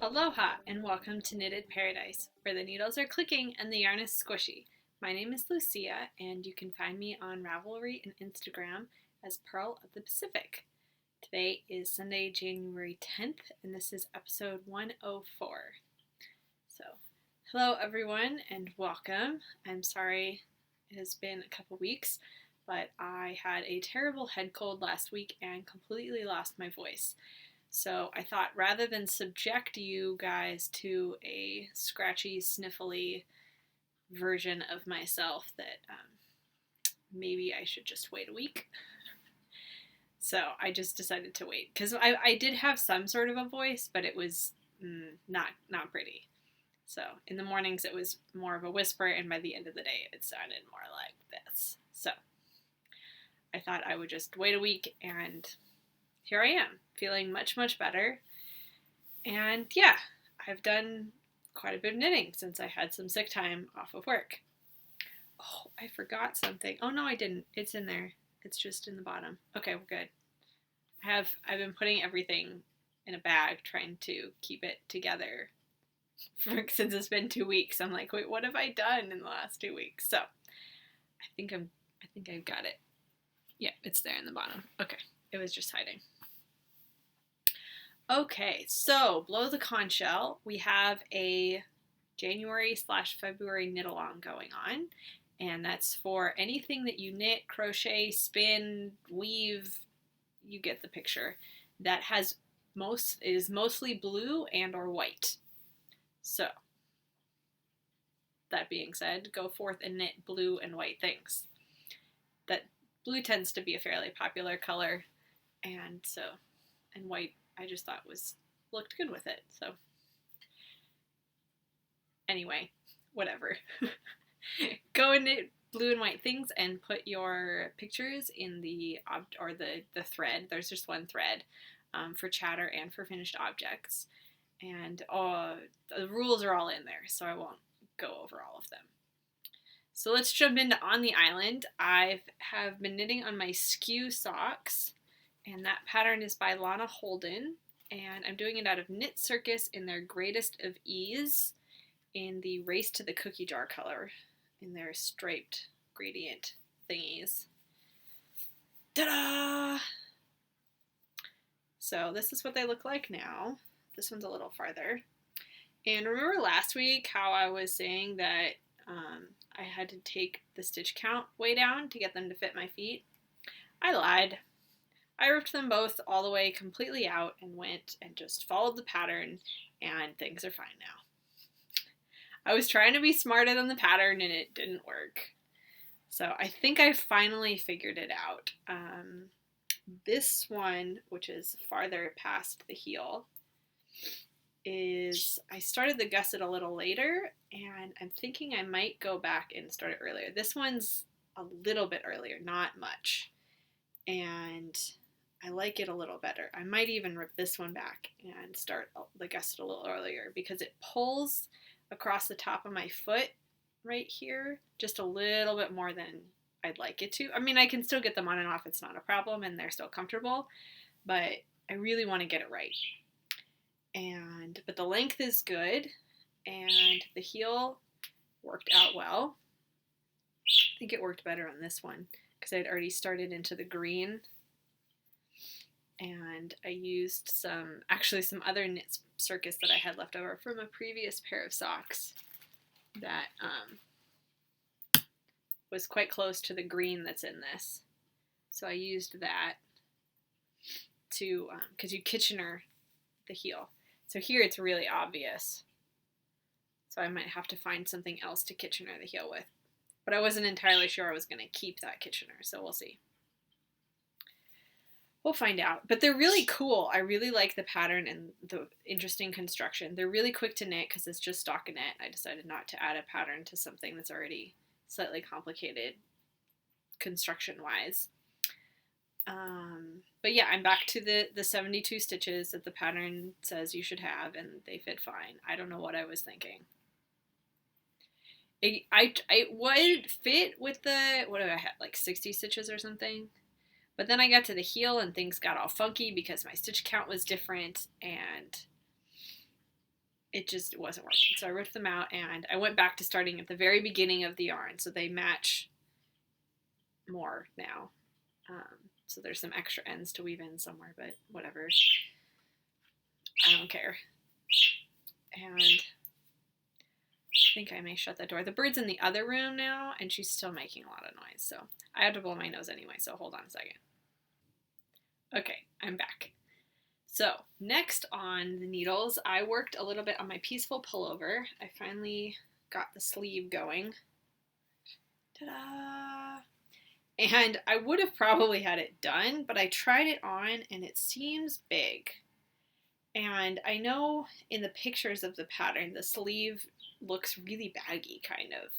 Aloha and welcome to Knitted Paradise, where the needles are clicking and the yarn is squishy. My name is Lucia, and you can find me on Ravelry and Instagram as Pearl of the Pacific. Today is Sunday, January 10th, and this is episode 104. So, hello everyone and welcome. I'm sorry it has been a couple weeks, but I had a terrible head cold last week and completely lost my voice. So I thought rather than subject you guys to a scratchy, sniffly version of myself, that maybe I should just wait a week. So I just decided to wait because I did have some sort of a voice, but it was not pretty. So in the mornings it was more of a whisper, and by the end of the day it sounded more like this. So I thought I would just wait a week, and here I am, feeling much better. And yeah, I've done quite a bit of knitting since I had some sick time off of work. Oh, I forgot something. Oh no, I didn't. It's in there. It's just in the bottom. Okay, we're good. I've been putting everything in a bag, trying to keep it together since it's been 2 weeks. I'm like, wait, what have I done in the last 2 weeks? So I think I've got it. Yeah, it's there in the bottom. Okay, it was just hiding. Okay, so below the conch shell, we have a January/February knit along going on, and that's for anything that you knit, crochet, spin, weave, you get the picture, that is mostly blue and or white. So that being said, go forth and knit blue and white things. That blue tends to be a fairly popular color, and white I just thought looked good with it. So anyway, whatever. Go and knit blue and white things and put your pictures in the thread. There's just one thread for chatter and for finished objects. And the rules are all in there, so I won't go over all of them. So let's jump into On the Island. I have been knitting on my Skew socks, and that pattern is by Lana Holden, and I'm doing it out of KnitCircus in their Greatest of Ease in the Race to the Cookie Jar color in their striped gradient thingies. Ta-da! So this is what they look like now. This one's a little farther. And remember last week how I was saying that I had to take the stitch count way down to get them to fit my feet? I lied. I ripped them both all the way completely out and went and just followed the pattern, and things are fine now. I was trying to be smarter than the pattern and it didn't work. So I think I finally figured it out. This one, which is farther past the heel, I started the gusset a little later, and I'm thinking I might go back and start it earlier. This one's a little bit earlier, not much. And I like it a little better. I might even rip this one back and start the gusset a little earlier because it pulls across the top of my foot right here just a little bit more than I'd like it to. I mean, I can still get them on and off. It's not a problem, and they're still comfortable, but I really want to get it right. But the length is good, and the heel worked out well. I think it worked better on this one because I'd already started into the green, and I used some other KnitCircus that I had left over from a previous pair of socks that was quite close to the green that's in this. So I used that to, because you Kitchener the heel. So here it's really obvious. So I might have to find something else to Kitchener the heel with. But I wasn't entirely sure I was going to keep that Kitchener, so we'll see. We'll find out. But they're really cool. I really like the pattern and the interesting construction. They're really quick to knit because it's just stockinette. I decided not to add a pattern to something that's already slightly complicated construction-wise. But yeah, I'm back to the 72 stitches that the pattern says you should have, and they fit fine. I don't know what I was thinking. It would fit with what did I have, like 60 stitches or something? But then I got to the heel and things got all funky because my stitch count was different, and it just wasn't working. So I ripped them out and I went back to starting at the very beginning of the yarn. So they match more now. So there's some extra ends to weave in somewhere, but whatever. I don't care. And I think I may shut that door. The bird's in the other room now, and she's still making a lot of noise. So I have to blow my nose anyway, so hold on a second. Okay, I'm back. So next on the needles, I worked a little bit on my Peaceful Pullover. I finally got the sleeve going. Ta-da! And I would have probably had it done, but I tried it on and it seems big. And I know in the pictures of the pattern, the sleeve looks really baggy, kind of.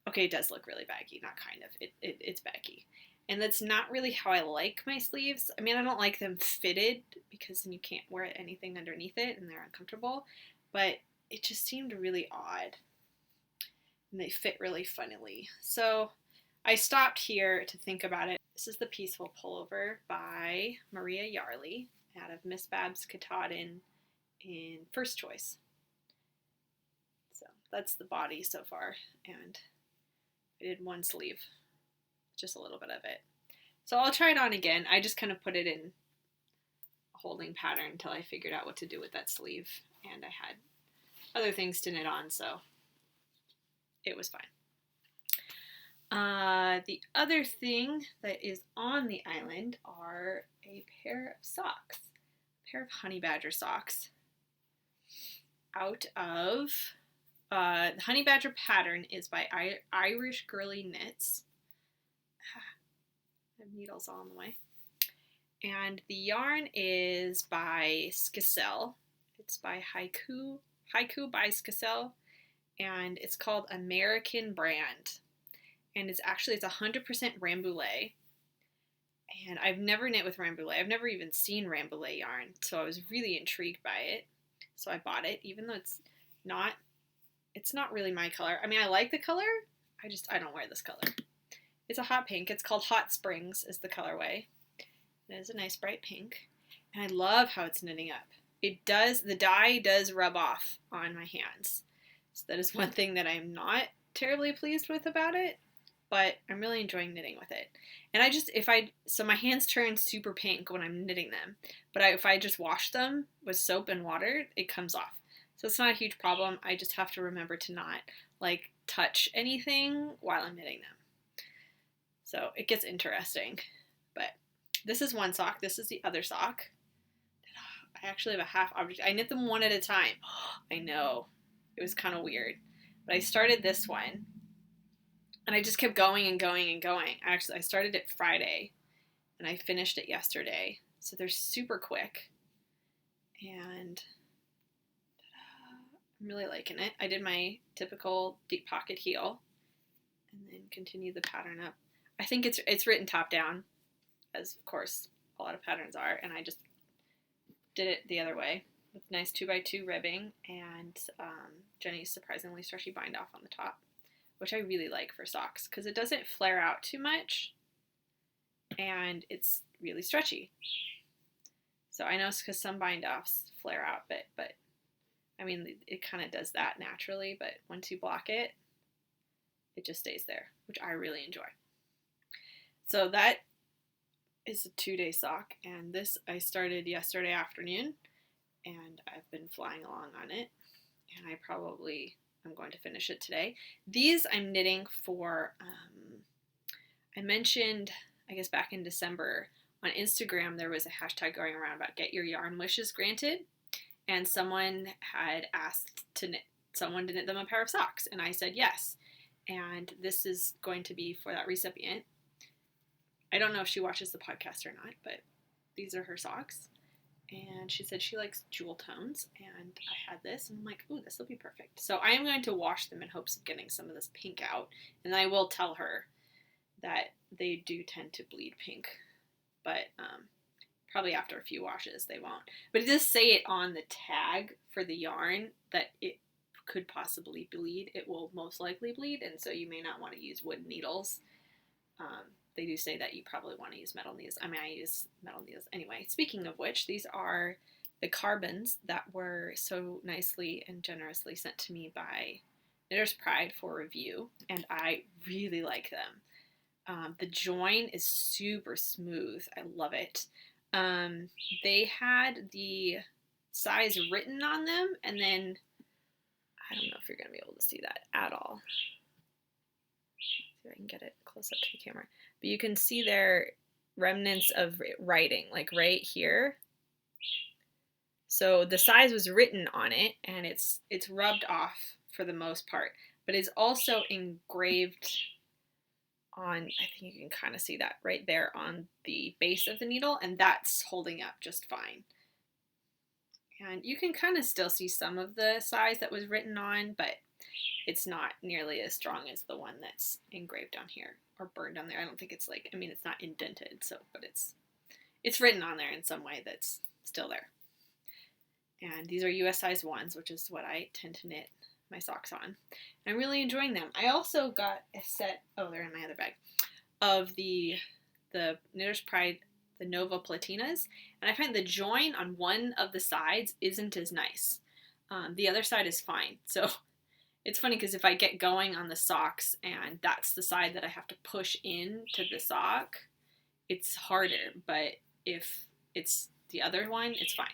Okay, it does look really baggy, not kind of. It's baggy. And that's not really how I like my sleeves. I mean, I don't like them fitted because then you can't wear anything underneath it and they're uncomfortable. But it just seemed really odd. And they fit really funnily. So I stopped here to think about it. This is the Peaceful Pullover by Maria Yarley out of Miss Babs Katahdin in First Choice. So that's the body so far. And I did one sleeve. Just a little bit of it. So I'll try it on again. I just kind of put it in a holding pattern until I figured out what to do with that sleeve. And I had other things to knit on, so it was fine. The other thing that is on the island are a pair of socks. A pair of honey badger socks out of the honey badger pattern is by IrishGirlieKnits. I have needles all in the way. And the yarn is by Skacel. It's by HiKoo by Skacel. And it's called American Brand. And it's 100% Rambouillet. And I've never knit with Rambouillet. I've never even seen Rambouillet yarn. So I was really intrigued by it. So I bought it, even though it's not really my color. I mean, I like the color. I don't wear this color. It's a hot pink. It's called Hot Springs is the colorway. It is a nice bright pink. And I love how it's knitting up. The dye does rub off on my hands. So that is one thing that I'm not terribly pleased with about it, but I'm really enjoying knitting with it. And so my hands turn super pink when I'm knitting them, but if I just wash them with soap and water, it comes off. So it's not a huge problem. I just have to remember to not touch anything while I'm knitting them. So it gets interesting, but this is one sock. This is the other sock. I actually have a half object. I knit them one at a time. I know. It was kind of weird, but I started this one and I just kept going and going and going. Actually, I started it Friday and I finished it yesterday. So they're super quick and I'm really liking it. I did my typical deep pocket heel and then continued the pattern up. I think it's written top down, as of course a lot of patterns are, and I just did it the other way with nice 2x2 ribbing and Jenny's surprisingly stretchy bind off on the top, which I really like for socks because it doesn't flare out too much and it's really stretchy. So I know it's because some bind offs flare out, but I mean it kind of does that naturally, but once you block it, it just stays there, which I really enjoy. So that is a 2-day sock, and this I started yesterday afternoon, and I've been flying along on it, and I probably am going to finish it today. These I'm knitting for, I mentioned, I guess back in December, on Instagram there was a hashtag going around about get your yarn wishes granted, and someone had asked someone to knit them a pair of socks, and I said yes, and this is going to be for that recipient. I don't know if she watches the podcast or not, but these are her socks. And she said she likes jewel tones, and I had this, and I'm like, ooh, this will be perfect. So I am going to wash them in hopes of getting some of this pink out, and I will tell her that they do tend to bleed pink, but probably after a few washes they won't. But it does say it on the tag for the yarn that it could possibly bleed. It will most likely bleed, and so you may not want to use wood needles. They do say that you probably want to use metal needles. I mean, I use metal needles. Anyway, speaking of which, these are the carbons that were so nicely and generously sent to me by Knitter's Pride for review, and I really like them. The join is super smooth. I love it. They had the size written on them, and then I don't know if you're going to be able to see that at all. See if I can get it close up to the camera. But you can see their remnants of writing, like right here. So the size was written on it, and it's rubbed off for the most part, but it's also engraved on, I think you can kind of see that right there on the base of the needle, and that's holding up just fine. And you can kind of still see some of the size that was written on, but it's not nearly as strong as the one that's engraved on here or burned on there. I don't think it's like, I mean, it's not indented, so, but it's written on there in some way that's still there. And these are US size ones, which is what I tend to knit my socks on. And I'm really enjoying them. I also got a set, oh, they're in my other bag, of the Knitter's Pride, the Nova Platinas, and I find the join on one of the sides isn't as nice. The other side is fine. So it's funny because if I get going on the socks and that's the side that I have to push in to the sock, it's harder, but if it's the other one, it's fine.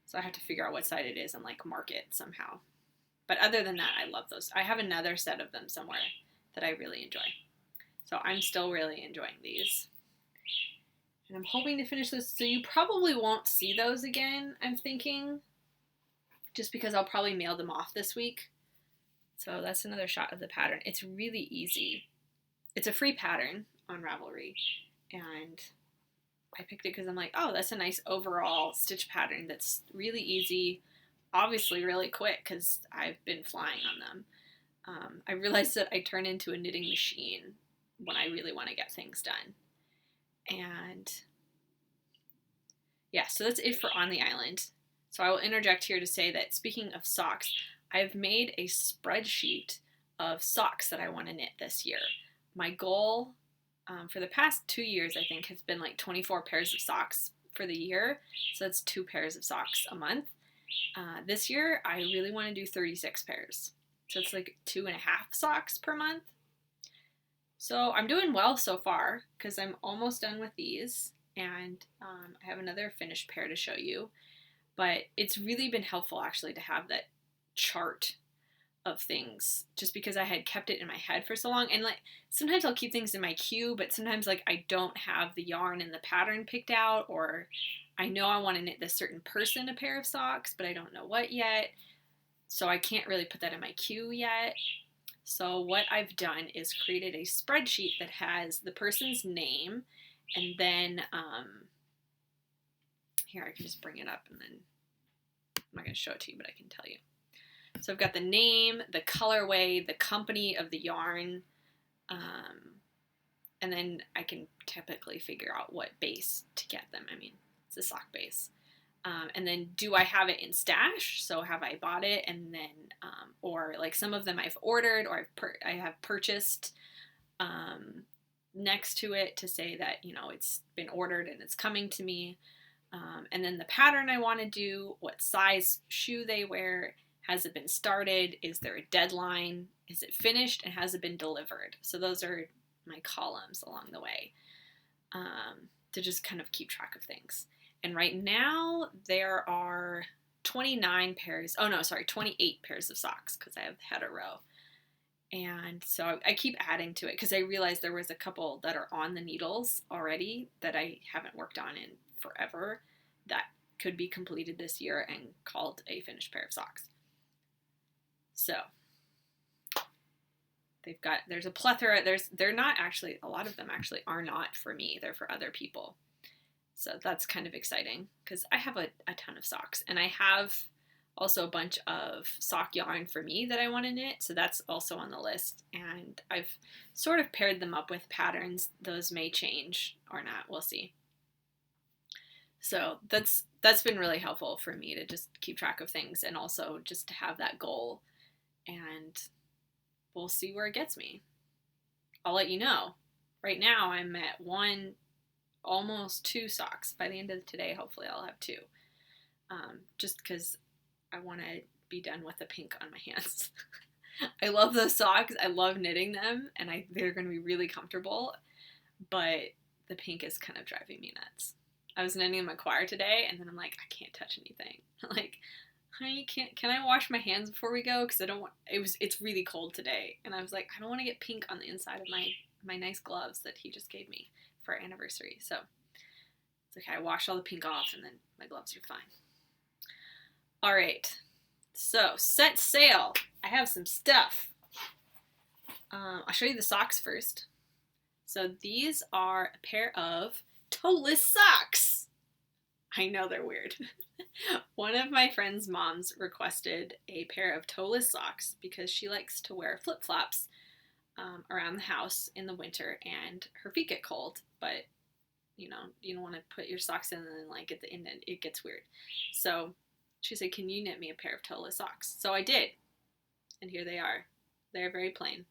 So I have to figure out what side it is and like mark it somehow. But other than that, I love those. I have another set of them somewhere that I really enjoy. So I'm still really enjoying these. And I'm hoping to finish this. So you probably won't see those again, I'm thinking. Just because I'll probably mail them off this week. So that's another shot of the pattern. It's really easy. It's a free pattern on Ravelry. And I picked it because I'm like, oh, that's a nice overall stitch pattern that's really easy. Obviously really quick because I've been flying on them. I realized that I turn into a knitting machine when I really want to get things done. And yeah, so that's it for On the Island. So I will interject here to say that speaking of socks, I've made a spreadsheet of socks that I want to knit this year. My goal for the past 2 years, I think, has been like 24 pairs of socks for the year. So that's 2 pairs of socks a month. This year, I really want to do 36 pairs. So it's like 2.5 socks per month. So I'm doing well so far because I'm almost done with these. And I have another finished pair to show you. But it's really been helpful actually to have that chart of things just because I had kept it in my head for so long. And like sometimes I'll keep things in my queue, but sometimes like I don't have the yarn and the pattern picked out, or I know I want to knit this certain person a pair of socks, but I don't know what yet. So I can't really put that in my queue yet. So what I've done is created a spreadsheet that has the person's name, and then here I can just bring it up, and then I'm not going to show it to you, but I can tell you. So I've got the name, the colorway, the company of the yarn, and then I can typically figure out what base to get them. I mean, it's a sock base. And then do I have it in stash? So have I bought it and then, or like some of them I've ordered or I have purchased next to it to say that, you know, it's been ordered and it's coming to me. And then the pattern I want to do, what size shoe they wear, has it been started, is there a deadline, is it finished, and has it been delivered? So those are my columns along the way to just kind of keep track of things. And right now there are 28 pairs of socks because I have had a row. And so I keep adding to it because I realized there was a couple that are on the needles already that I haven't worked on in forever that could be completed this year and called a finished pair of socks. So there's a plethora, they're not actually, a lot of them actually are not for me, they're for other people. So that's kind of exciting because I have a ton of socks, and I have also a bunch of sock yarn for me that I want to knit. So that's also on the list, and I've sort of paired them up with patterns. Those may change or not, we'll see. So that's been really helpful for me to just keep track of things and also just to have that goal, and we'll see where it gets me. I'll let you know. Right now I'm at almost 2 socks. By the end of today, hopefully I'll have 2. just because I want to be done with the pink on my hands. I love those socks. I love knitting them, and they're going to be really comfortable, but the pink is kind of driving me nuts. I was knitting in my choir today, and then I'm like, I can't touch anything. I'm like, honey, can I wash my hands before we go? Because I don't want, it's really cold today, and I was like, I don't want to get pink on the inside of my nice gloves that he just gave me for our anniversary. So it's okay, I washed all the pink off, and then my gloves are fine. All right, so set sail. I have some stuff. I'll show you the socks first. So these are a pair of toeless socks. I know they're weird. One of my friend's moms requested a pair of toeless socks because she likes to wear flip-flops around the house in the winter, and her feet get cold, but you know, you don't want to put your socks in and then like at the end it gets weird. So she said, can you knit me a pair of toeless socks? So I did, and here they are. They're very plain.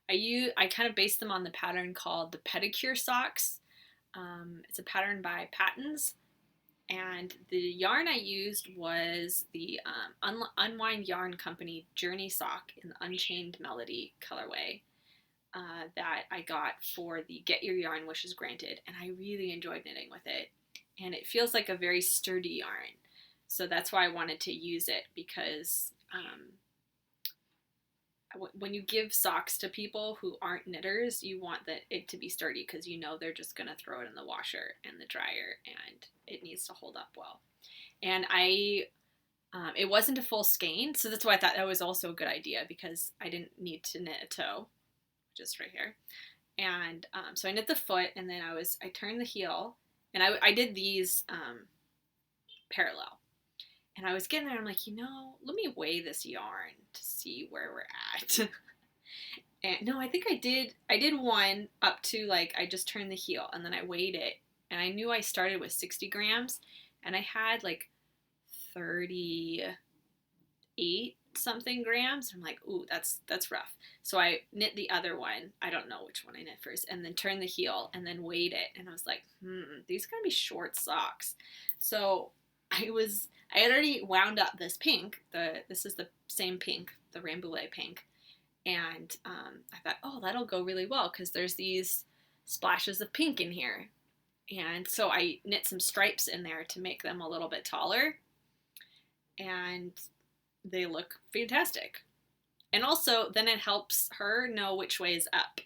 I kind of based them on the pattern called the Pedicure socks. It's a pattern by Patons, and the yarn I used was the Unwind Yarn Company Journey sock in the Unchained Melody colorway that I got for the Get Your Yarn Wishes Granted, and I really enjoyed knitting with it, and it feels like a very sturdy yarn. So that's why I wanted to use it, because when you give socks to people who aren't knitters, you want it to be sturdy, because you know they're just going to throw it in the washer and the dryer, and it needs to hold up well. And it wasn't a full skein, so that's why I thought that was also a good idea, because I didn't need to knit a toe, just right here. And so I knit the foot, and then I turned the heel, and I did these parallel. And I was getting there, I'm like, let me weigh this yarn to see where we're at. And no, I think I did one up to, like, I just turned the heel, and then I weighed it, and I knew I started with 60 grams, and I had like 38 something grams. I'm like, ooh, that's rough. So I knit the other one. I don't know which one I knit first, and then turned the heel, and then weighed it, and I was like, these are gonna be short socks. So I had already wound up this pink. This is the same pink, the Rambouillet pink, and I thought, oh, that'll go really well because there's these splashes of pink in here. And so I knit some stripes in there to make them a little bit taller, and they look fantastic. And also, then it helps her know which way is up,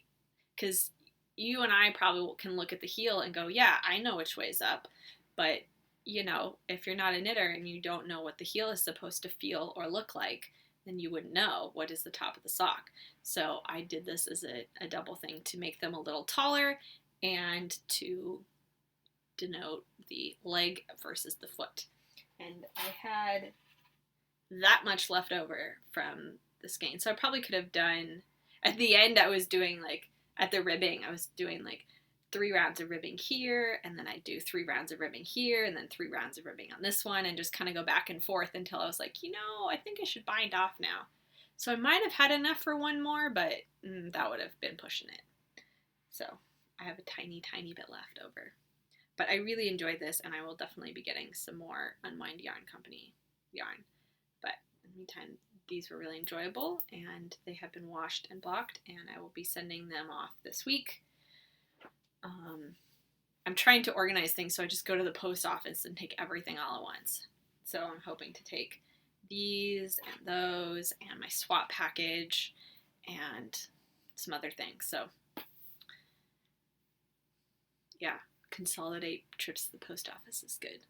because you and I probably can look at the heel and go, yeah, I know which way is up, but if you're not a knitter and you don't know what the heel is supposed to feel or look like, then you wouldn't know what is the top of the sock. So I did this as a double thing to make them a little taller and to denote the leg versus the foot. And I had that much left over from the skein. So I probably could have done, at the end I was doing at the ribbing, I was doing 3 rounds of ribbing here, and then I do 3 rounds of ribbing here, and then 3 rounds of ribbing on this one, and just kind of go back and forth until I was like, I think I should bind off now. So I might have had enough for one more, but that would have been pushing it. So I have a tiny, tiny bit left over. But I really enjoyed this, and I will definitely be getting some more Unwind Yarn Company yarn. But in the meantime, these were really enjoyable, and they have been washed and blocked, and I will be sending them off this week. I'm trying to organize things, so I just go to the post office and take everything all at once. So I'm hoping to take these and those and my swap package and some other things. So yeah, consolidate trips to the post office is good.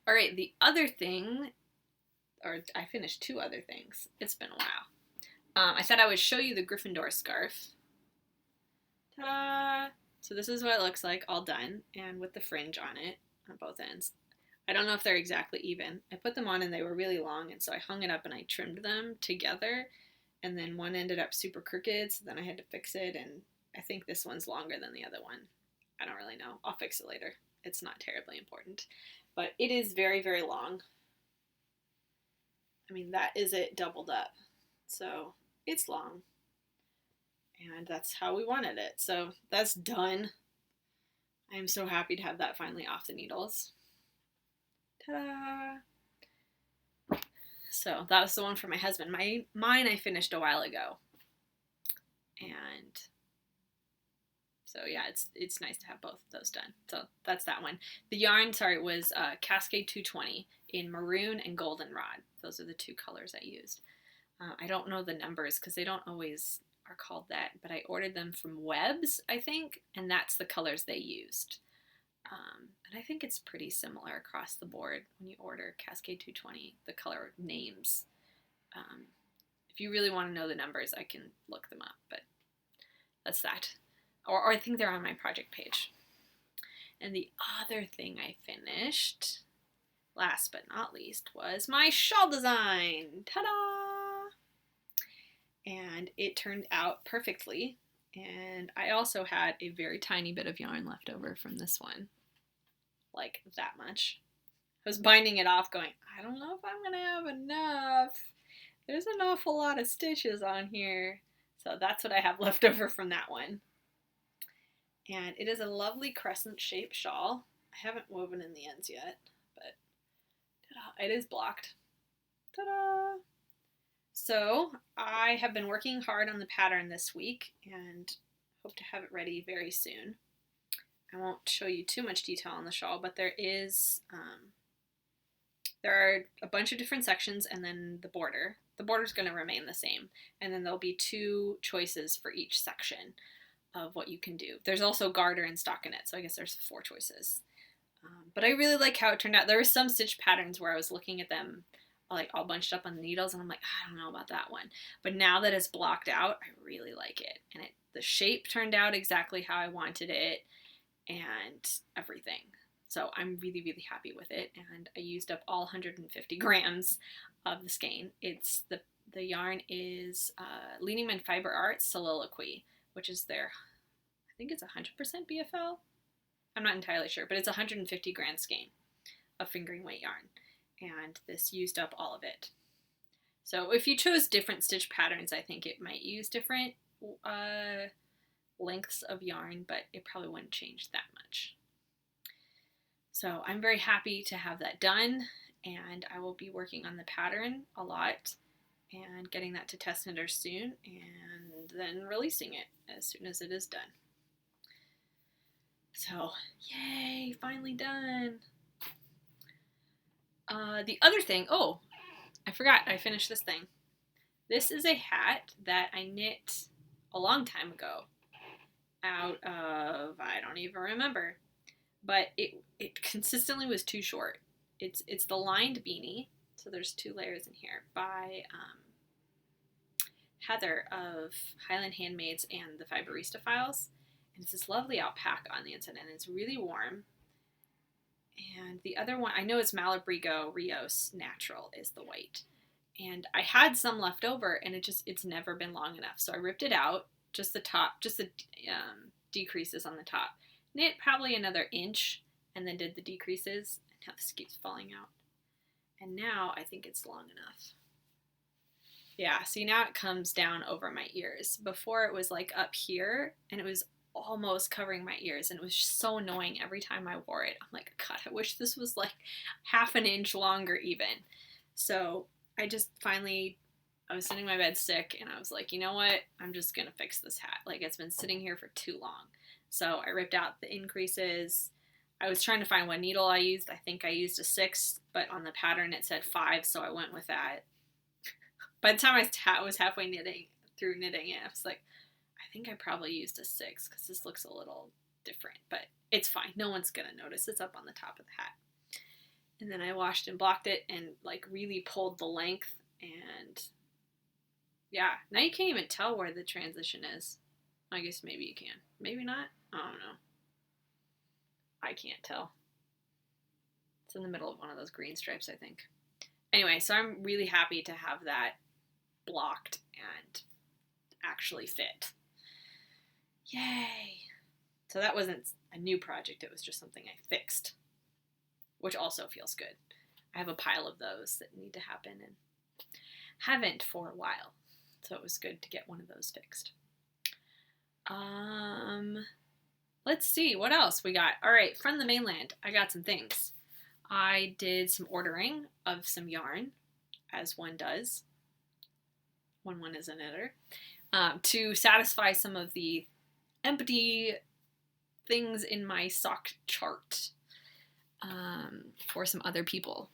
All right, the other thing, or I finished 2 other things. It's been a while. I said I would show you the Gryffindor scarf. Ta-da! So this is what it looks like, all done, and with the fringe on it, on both ends. I don't know if they're exactly even. I put them on and they were really long, and so I hung it up and I trimmed them together, and then one ended up super crooked, so then I had to fix it, and I think this one's longer than the other one. I don't really know. I'll fix it later. It's not terribly important. But it is very, very long. I mean, that is it doubled up. So it's long. And that's how we wanted it. So that's done. I am so happy to have that finally off the needles. Ta-da! So that was the one for my husband. Mine I finished a while ago. And so yeah, it's nice to have both of those done. So that's that one. The yarn, sorry, was Cascade 220 in Maroon and Goldenrod. Those are the two colors I used. I don't know the numbers because they don't always are called that, but I ordered them from Webs, I think, and that's the colors they used. And I think it's pretty similar across the board when you order Cascade 220, the color names. If you really want to know the numbers, I can look them up, but that's that. Or I think they're on my project page. And the other thing I finished, last but not least, was my shawl design. Ta-da! And it turned out perfectly. And I also had a very tiny bit of yarn left over from this one. Like that much. I was binding it off going, I don't know if I'm going to have enough. There's an awful lot of stitches on here. So that's what I have left over from that one. And it is a lovely crescent-shaped shawl. I haven't woven in the ends yet, but ta-da, it is blocked. Ta-da! So I have been working hard on the pattern this week and hope to have it ready very soon. I won't show you too much detail on the shawl, but there are a bunch of different sections and then the border. The border is going to remain the same, and then there'll be 2 choices for each section of what you can do. There's also garter and stockinette, so I guess there's 4 choices. But I really like how it turned out. There were some stitch patterns where I was looking at them like all bunched up on the needles, and I'm like, I don't know about that one. But now that it's blocked out, I really like it. And the shape turned out exactly how I wanted it and everything. So I'm really, really happy with it. And I used up all 150 grams of the skein. The yarn is Leaning Man Fiber Arts Soliloquy, which is their, I think it's 100% BFL. I'm not entirely sure, but it's 150 gram skein of fingering weight yarn. And this used up all of it. So if you chose different stitch patterns, I think it might use different lengths of yarn, but it probably wouldn't change that much. So I'm very happy to have that done, and I will be working on the pattern a lot and getting that to test knitters soon, and then releasing it as soon as it is done. So, yay, finally done. The other thing, oh, I forgot, I finished this thing. This is a hat that I knit a long time ago out of, I don't even remember, but it consistently was too short. It's the lined beanie, so there's 2 layers in here, by Heather of Highland Handmaids and the Fiberista Files. And it's this lovely alpaca on the inside, and it's really warm. And the other one, I know it's Malabrigo Rios Natural is the white. And I had some left over, and it's never been long enough. So I ripped it out, just the top, just the decreases on the top. Knit probably another inch, and then did the decreases. And now this keeps falling out. And now I think it's long enough. Yeah, see, now it comes down over my ears. Before it was like up here, and it was almost covering my ears, and it was just so annoying every time I wore it. I'm like, God, I wish this was like half an inch longer even. So I just finally, I was sitting in my bed sick, and I was like, you know what? I'm just gonna fix this hat. Like, it's been sitting here for too long. So I ripped out the increases. I was trying to find what needle I used. I think I used a 6, but on the pattern it said 5, so I went with that. By the time I was halfway through knitting it, I was like, I think I probably used a 6 because this looks a little different, but it's fine. No one's going to notice. It's up on the top of the hat. And then I washed and blocked it and like really pulled the length, and yeah, now you can't even tell where the transition is. I guess maybe you can. Maybe not. I don't know. I can't tell. It's in the middle of one of those green stripes, I think. Anyway, so I'm really happy to have that blocked and actually fit. Yay! So that wasn't a new project, it was just something I fixed, which also feels good. I have a pile of those that need to happen and haven't for a while, so it was good to get one of those fixed. Let's see, what else we got? All right, from the mainland, I got some things. I did some ordering of some yarn, as one does when one is a knitter, to satisfy some of the empty things in my sock chart for some other people.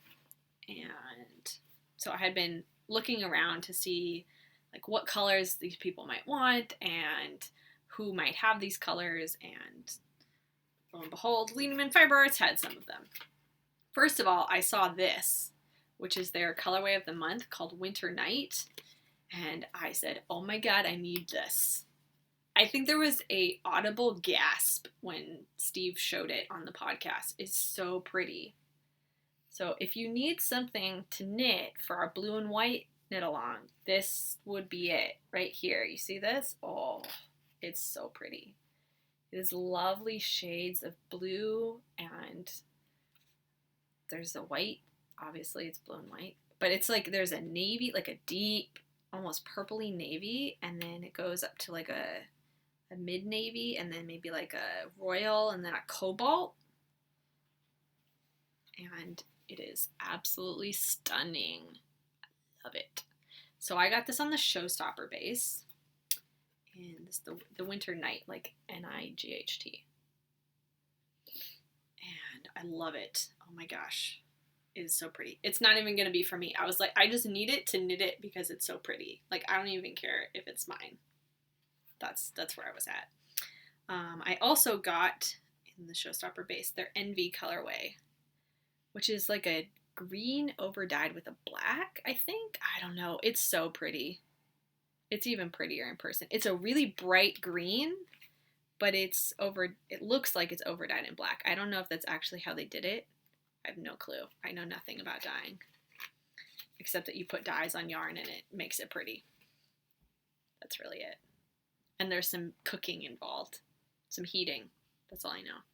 And so I had been looking around to see like what colors these people might want and who might have these colors, and lo and behold, Lehman Fiber Arts had some of them. First of all, I saw this, which is their colorway of the month called Winter Night, and I said, oh my god, I need this. I think there was a audible gasp when Steve showed it on the podcast. It's so pretty. So if you need something to knit for our blue and white knit along, this would be it right here. You see this? Oh, it's so pretty. It is lovely shades of blue, and there's a white. Obviously it's blue and white, but it's like there's a navy, like a deep, almost purpley navy, and then it goes up to like a mid navy, and then maybe like a royal, and then a cobalt. And it is absolutely stunning. I love it. So I got this on the Showstopper base, and this is the Winter Night, like N-I-G-H-T. And I love it. Oh my gosh. It is so pretty. It's not even going to be for me. I was like, I just need it to knit it because it's so pretty. Like, I don't even care if it's mine. That's where I was at. I also got, in the Showstopper base, their Envy colorway, which is like a green overdyed with a black, I think. I don't know. It's so pretty. It's even prettier in person. It's a really bright green, but it looks like it's overdyed in black. I don't know if that's actually how they did it. I have no clue. I know nothing about dyeing, except that you put dyes on yarn and it makes it pretty. That's really it. And there's some cooking involved, some heating. That's all I know.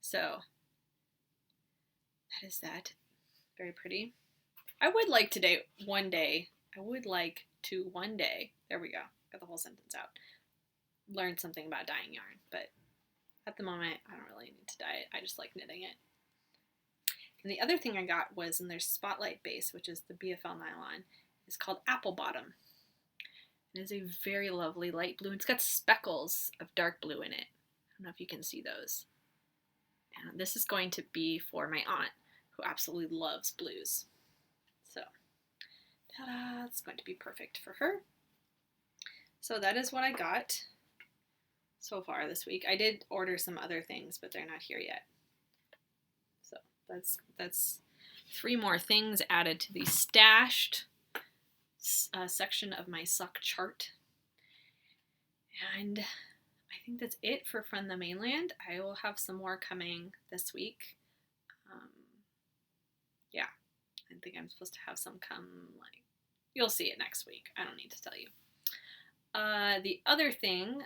So that is that. Very pretty. I would like to one day, there we go, got the whole sentence out, learn something about dyeing yarn, but at the moment, I don't really need to dye it. I just like knitting it. And the other thing I got was in their Spotlight base, which is the BFL nylon. It's called Apple Bottom. It is a very lovely light blue. It's got speckles of dark blue in it. I don't know if you can see those. And this is going to be for my aunt, who absolutely loves blues. So, ta-da! It's going to be perfect for her. So that is what I got so far this week. I did order some other things, but they're not here yet. So that's 3 more things added to the stashed section of my sock chart. And I think that's it for From the Mainland. I will have some more coming this week. Yeah, I think I'm supposed to have some come, like, you'll see it next week. I don't need to tell you. The other thing,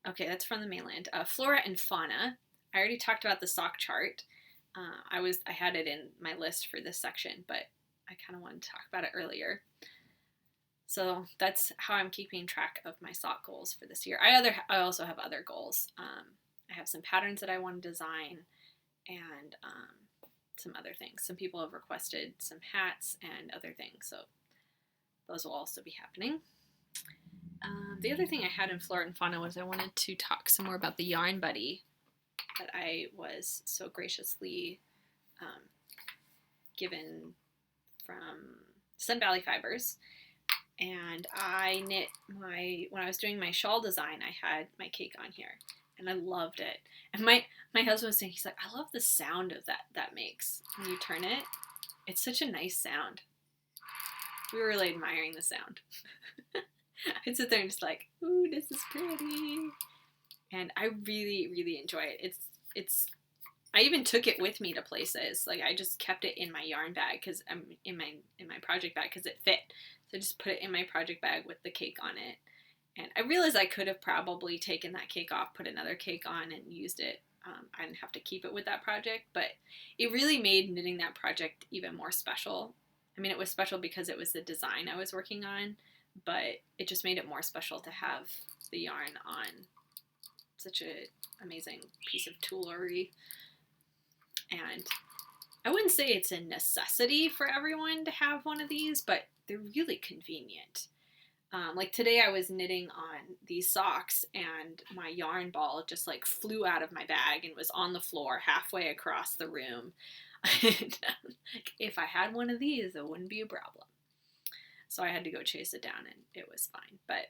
okay, that's From the Mainland. Flora and Fauna. I already talked about the sock chart. I had it in my list for this section, but I kind of wanted to talk about it earlier. So that's how I'm keeping track of my sock goals for this year. I also have other goals. I have some patterns that I want to design, and some other things. Some people have requested some hats and other things, so those will also be happening. The other thing I had in Flora and Fauna was I wanted to talk some more about the Yarn Buddy that I was so graciously given from Sun Valley Fibers. And I knit when I was doing my shawl design, I had my cake on here, and I loved it. And my husband was saying, he's like, I love the sound of that makes when you turn it. It's such a nice sound. We were really admiring the sound. I'd sit there and just like, ooh, this is pretty. And I really, really enjoy it. I even took it with me to places. Like, I just kept it in my yarn bag because I'm in my project bag because it fit. So I just put it in my project bag with the cake on it. And I realized I could have probably taken that cake off, put another cake on, and used it. I didn't have to keep it with that project, but it really made knitting that project even more special. I mean, it was special because it was the design I was working on, but it just made it more special to have the yarn on such an amazing piece of toolery. And I wouldn't say it's a necessity for everyone to have one of these, but they're really convenient. Like today I was knitting on these socks and my yarn ball just like flew out of my bag and was on the floor halfway across the room. And, if I had one of these, it wouldn't be a problem. So I had to go chase it down and it was fine. But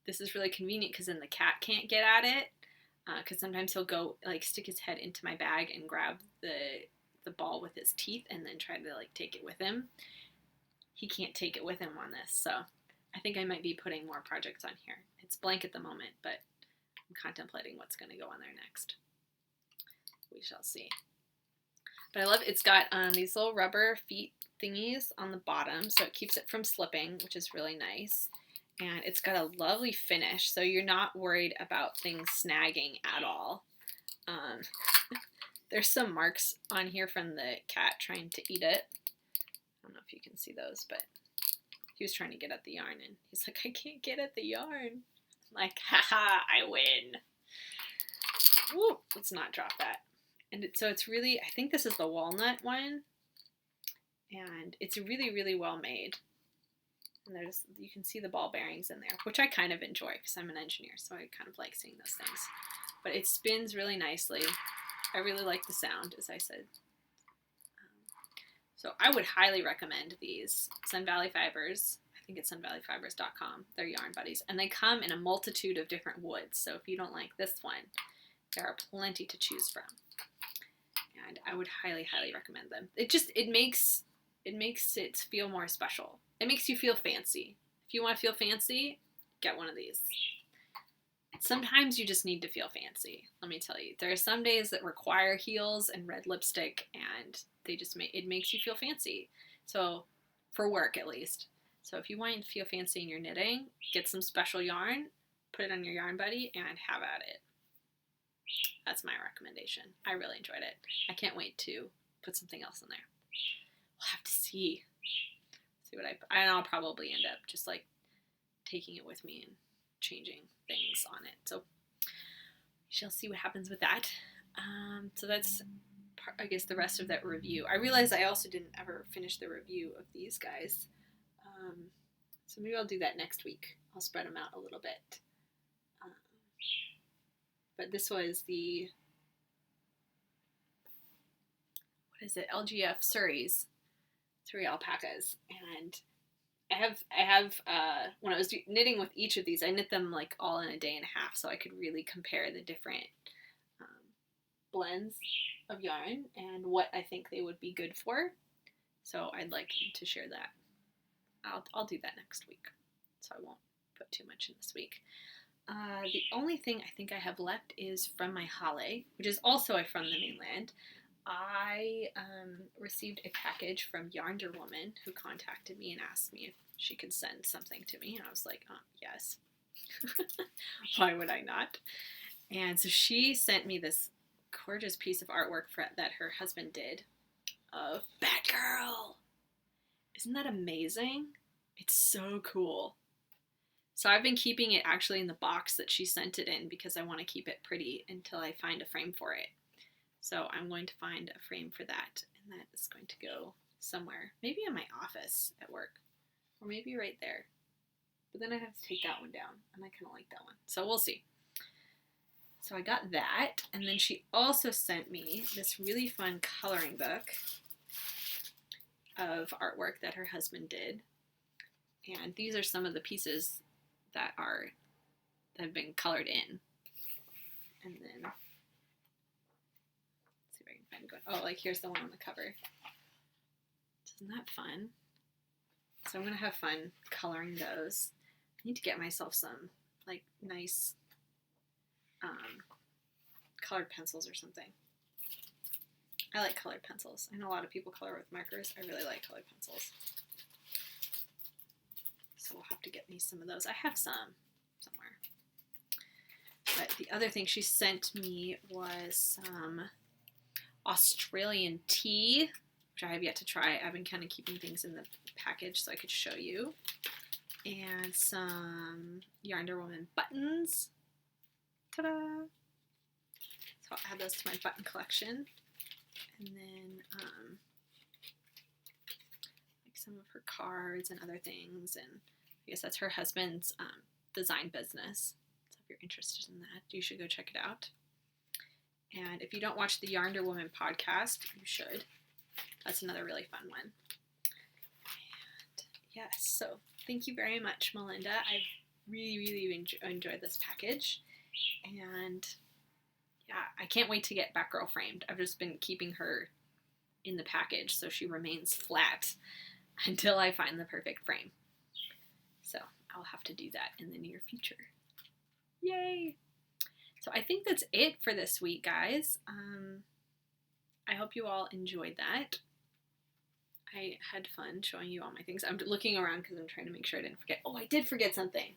this is really convenient because then the cat can't get at it. Because sometimes he'll go like stick his head into my bag and grab the ball with his teeth and then try to like take it with him. He can't take it with him on this, so I think I might be putting more projects on here. It's blank at the moment, but I'm contemplating what's going to go on there next. We shall see. But I love it's got these little rubber feet thingies on the bottom, so it keeps it from slipping, which is really nice. And it's got a lovely finish, so you're not worried about things snagging at all. There's some marks on here from the cat trying to eat it. I don't know if you can see those, but he was trying to get at the yarn, and he's like, I can't get at the yarn. I'm like, haha, I win. Woo, let's not drop that. And so it's really, I think this is the walnut one, and it's really, really well made. And you can see the ball bearings in there, which I kind of enjoy because I'm an engineer, so I kind of like seeing those things. But it spins really nicely. I really like the sound, as I said. So I would highly recommend these Sun Valley Fibers. I think it's sunvalleyfibers.com. They're yarn buddies. And they come in a multitude of different woods. So if you don't like this one, there are plenty to choose from. And I would highly, highly recommend them. It makes it feel more special. It makes you feel fancy. If you want to feel fancy, get one of these. Sometimes you just need to feel fancy, let me tell you. There are some days that require heels and red lipstick, and it makes you feel fancy. So, for work at least. So if you want to feel fancy in your knitting, get some special yarn, put it on your yarn buddy, and have at it. That's my recommendation. I really enjoyed it. I can't wait to put something else in there. We'll have to see. See what I'll probably end up just like taking it with me and changing things on it. So we shall see what happens with that. So that's, I guess, the rest of that review. I realized I also didn't ever finish the review of these guys. So maybe I'll do that next week. I'll spread them out a little bit. But this was the, what is it? LGF Surrey alpacas. And I have when I was knitting with each of these, I knit them like all in a day and a half, so I could really compare the different blends of yarn and what I think they would be good for. So I'd like to share that. I'll do that next week, so I won't put too much in this week. The only thing I think I have left is from my Hale, which is also from the mainland. I received a package from Yarnerwoman, who contacted me and asked me if she could send something to me, and I was like, yes. Why would I not? And so she sent me this gorgeous piece of artwork that her husband did of Batgirl. Isn't that amazing? It's so cool. So I've been keeping it actually in the box that she sent it in because I want to keep it pretty until I find a frame for it. So I'm going to find a frame for that, and that is going to go somewhere. Maybe in my office at work, or maybe right there. But then I'd have to take that one down, and I kind of like that one. So we'll see. So I got that, and then she also sent me this really fun coloring book of artwork that her husband did. And these are some of the pieces that have been colored in. And then, let's see if I can find one. Oh, like here's the one on the cover. Isn't that fun? So I'm going to have fun coloring those. I need to get myself some like nice colored pencils or something. I like colored pencils. I know a lot of people color with markers. I really like colored pencils. So we'll have to get me some of those. I have some somewhere. But the other thing she sent me was some Australian tea, which I have yet to try. I've been kind of keeping things in the package so I could show you. And some Yarnerwoman buttons. Ta-da! So I'll add those to my button collection. And then like some of her cards and other things. And I guess that's her husband's design business. So if you're interested in that, you should go check it out. And if you don't watch the Yarnerwoman podcast, you should. That's another really fun one. And yes, so thank you very much, Melinda. I've really enjoyed this package. And yeah, I can't wait to get Batgirl framed. I've just been keeping her in the package so she remains flat until I find the perfect frame. So I'll have to do that in the near future. Yay! So I think that's it for this week, guys. I hope you all enjoyed that. I had fun showing you all my things. I'm looking around because I'm trying to make sure I didn't forget. Oh, I did forget something.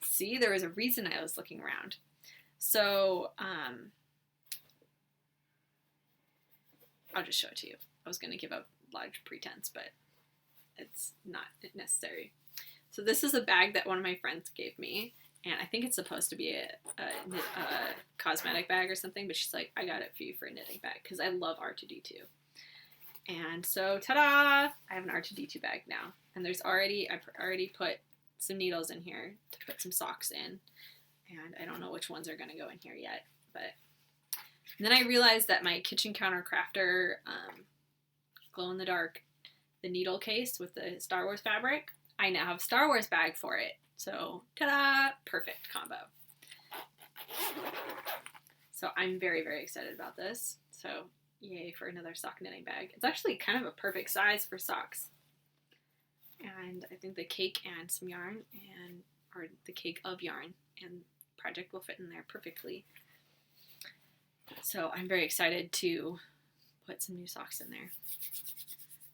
See, there was a reason I was looking around. So, I'll just show it to you. I was going to give a large pretense, but it's not necessary. So this is a bag that one of my friends gave me, and I think it's supposed to be a cosmetic bag or something, but she's like, I got it for you for a knitting bag, because I love R2D2. And so, ta-da! I have an R2D2 bag now, and I already put some needles in here to put some socks in, and I don't know which ones are going to go in here yet, but and then I realized that my kitchen counter crafter glow-in-the-dark, the needle case with the Star Wars fabric, I now have a Star Wars bag for it. So, ta-da! Perfect combo. So I'm very excited about this. So, yay for another sock knitting bag. It's actually kind of a perfect size for socks. And I think the cake and some yarn, or the cake of yarn and project will fit in there perfectly. So I'm very excited to put some new socks in there.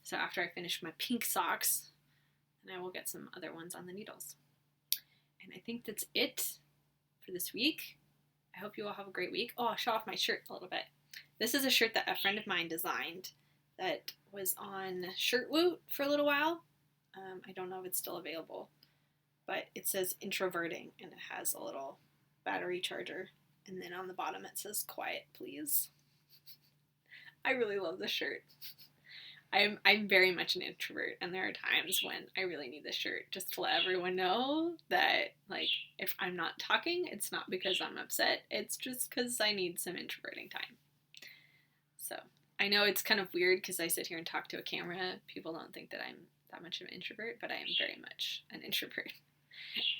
So after I finish my pink socks, then I will get some other ones on the needles. And I think that's it for this week. I hope you all have a great week. Oh, I'll show off my shirt a little bit. This is a shirt that a friend of mine designed that was on Shirtwoot for a little while. I don't know if it's still available, but it says introverting, and it has a little battery charger, and then on the bottom it says quiet please. I really love this shirt. I'm very much an introvert, and there are times when I really need this shirt just to let everyone know that, like, if I'm not talking, it's not because I'm upset, it's just because I need some introverting time. So I know it's kind of weird because I sit here and talk to a camera. People don't think that I'm that much of an introvert, but I am very much an introvert.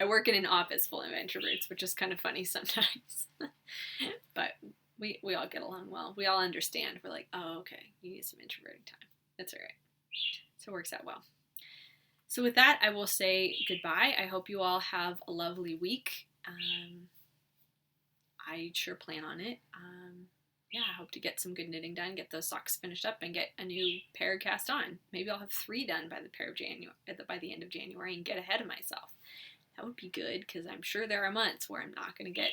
I work in an office full of introverts, which is kind of funny sometimes. But we all get along well. We all understand. We're like, oh, okay, you need some introverting time. That's all right. So it works out well. So with that, I will say goodbye. I hope you all have a lovely week. I sure plan on it. Yeah, I hope to get some good knitting done, get those socks finished up, and get a new pair cast on. Maybe I'll have 3 done by the end of January and get ahead of myself. That would be good, because I'm sure there are months where I'm not going to get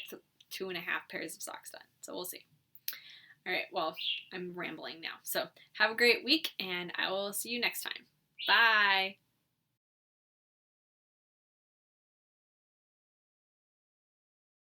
2.5 pairs of socks done. So we'll see. All right, well, I'm rambling now. So have a great week, and I will see you next time. Bye!